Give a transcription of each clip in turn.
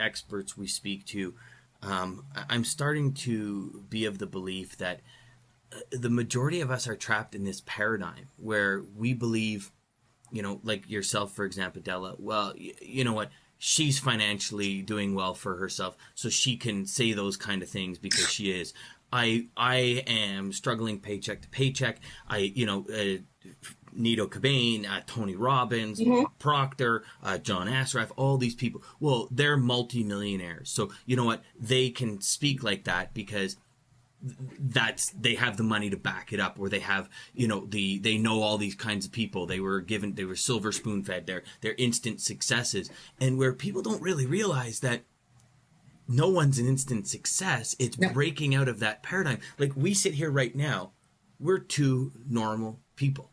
experts we speak to, I'm starting to be of the belief that the majority of us are trapped in this paradigm where we believe, like yourself, for example, Della, well, you know what? She's financially doing well for herself, so she can say those kind of things because she is. I am struggling paycheck to paycheck. Nido Cobain, Tony Robbins, Bob Proctor, John Assaraf, all these people. Well, they're multimillionaires. So you know what? They can speak like that because they have the money to back it up, or they have, they know all these kinds of people. They were silver spoon fed. They're instant successes. And where people don't really realize that no one's an instant success, it's breaking out of that paradigm. Like we sit here right now, we're two normal people.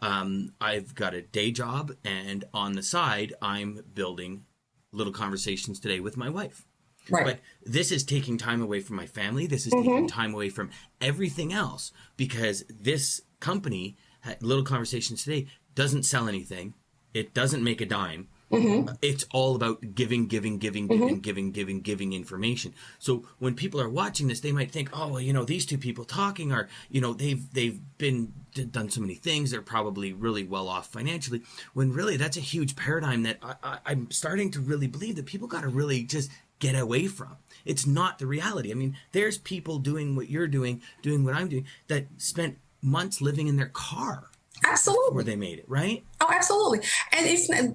I've got a day job, and on the side, I'm building Little Conversations Today with my wife. Right. But this is taking time away from my family. This is taking time away from everything else, because this company, Little Conversations Today, doesn't sell anything. It doesn't make a dime. It's all about giving information. So when people are watching this, they might think, oh, well, these two people talking are, they've done so many things. They're probably really well off financially. When really that's a huge paradigm that I'm starting to really believe that people got to really just get away from. It's not the reality. I mean, there's people doing what you're doing what I'm doing, that spent months living in their car. Absolutely. Before they made it, right? Oh, absolutely. And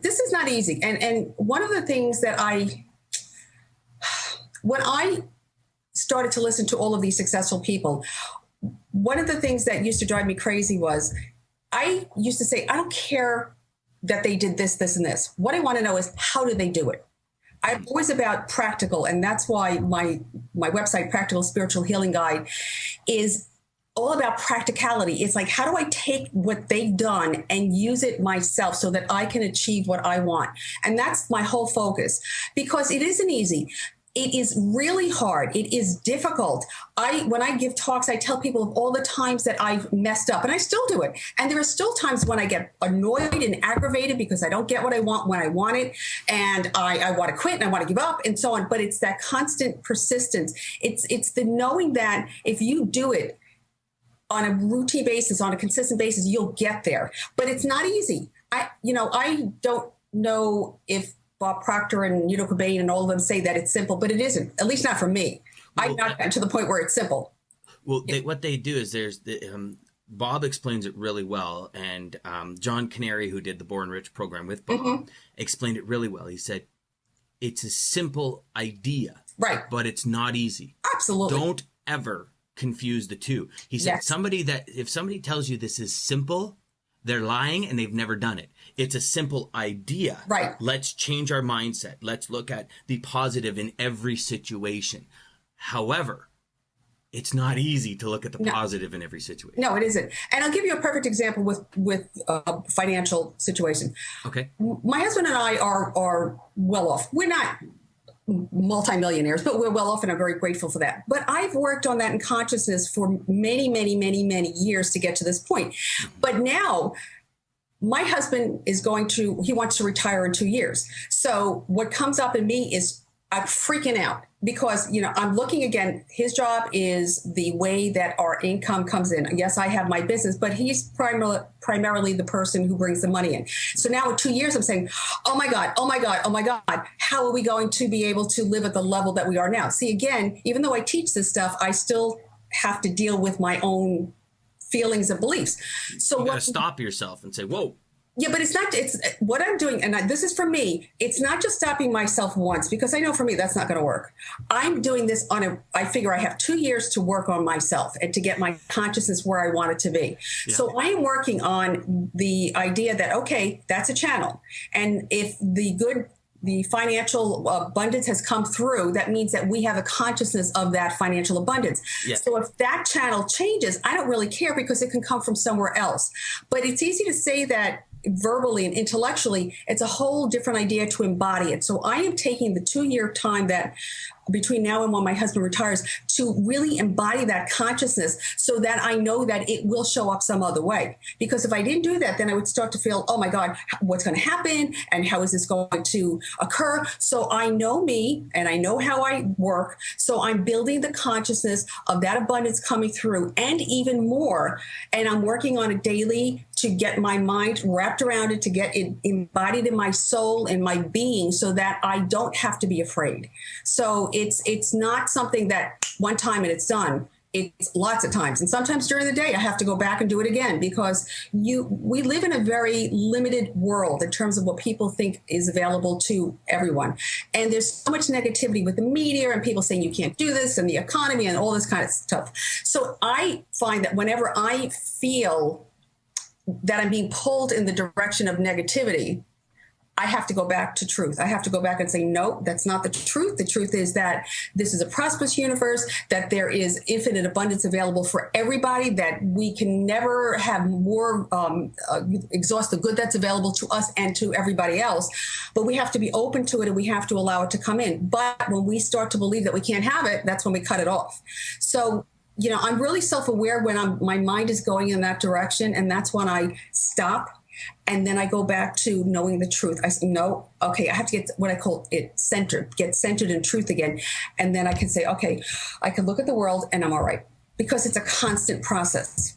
this is not easy. And one of the things that when I started to listen to all of these successful people, one of the things that used to drive me crazy was I used to say, I don't care that they did this, this, and this. What I want to know is, how do they do it? I'm always about practical. And that's why my website, Practical Spiritual Healing Guide, is all about practicality. It's like, how do I take what they've done and use it myself so that I can achieve what I want? And that's my whole focus, because it isn't easy. It is really hard. It is difficult. When I give talks, I tell people of all the times that I've messed up, and I still do it. And there are still times when I get annoyed and aggravated because I don't get what I want when I want it. And I want to quit and I want to give up and so on. But it's that constant persistence. It's the knowing that if you do it on a routine basis, on a consistent basis, you'll get there. But it's not easy. I don't know if Bob Proctor and Nido Cobain and all of them say that it's simple, but it isn't, at least not for me. I've not gotten to the point where it's simple. Well, what they do is Bob explains it really well. And John Canary, who did the Born Rich program with Bob, explained it really well. He said, it's a simple idea, right? But it's not easy. Absolutely. Don't ever confuse the two. He said, if somebody tells you this is simple, they're lying and they've never done it. It's a simple idea. Right. Let's change our mindset. Let's look at the positive in every situation. However, it's not easy to look at the positive in every situation. No, it isn't. And I'll give you a perfect example with a financial situation. Okay. My husband and I are well off. We're not multimillionaires, but we're well off, and I'm very grateful for that. But I've worked on that in consciousness for many, many, many, many years to get to this point. But now my husband he wants to retire in 2 years. So what comes up in me is I'm freaking out because, I'm looking again. His job is the way that our income comes in. Yes, I have my business, but he's primarily the person who brings the money in. So now in 2 years, I'm saying, oh my God, how are we going to be able to live at the level that we are now? See, again, even though I teach this stuff, I still have to deal with my own feelings and beliefs. So you got to stop yourself and say, whoa. Yeah, but it's what I'm doing. And this is for me. It's not just stopping myself once, because I know for me, that's not going to work. I'm doing this I figure I have 2 years to work on myself and to get my consciousness where I want it to be. Yeah. So I am working on the idea that, okay, that's a channel. And if the financial abundance has come through, that means that we have a consciousness of that financial abundance. Yes. So if that channel changes, I don't really care, because it can come from somewhere else. But it's easy to say that verbally and intellectually. It's a whole different idea to embody it. So I am taking the 2 year time that between now and when my husband retires to really embody that consciousness so that I know that it will show up some other way. Because if I didn't do that, then I would start to feel, oh my God, what's going to happen? And how is this going to occur? So I know me and I know how I work. So I'm building the consciousness of that abundance coming through and even more. And I'm working on it daily to get my mind wrapped around it, to get it embodied in my soul and my being so that I don't have to be afraid. So it's not something that one time and it's done. It's lots of times. And sometimes during the day, I have to go back and do it again because we live in a very limited world in terms of what people think is available to everyone. And there's so much negativity with the media and people saying you can't do this and the economy and all this kind of stuff. So I find that whenever I feel that I'm being pulled in the direction of negativity, I have to go back to truth. I have to go back and say, no, that's not the truth. The truth is that this is a prosperous universe, that there is infinite abundance available for everybody, that we can never have more, exhaust the good that's available to us and to everybody else. But we have to be open to it and we have to allow it to come in. But when we start to believe that we can't have it, that's when we cut it off. So, you know, I'm really self-aware when my mind is going in that direction. And that's when I stop. And then I go back to knowing the truth. I say, no, okay, I have to get what I call it centered, get centered in truth again. And then I can say, okay, I can look at the world and I'm all right. Because it's a constant process.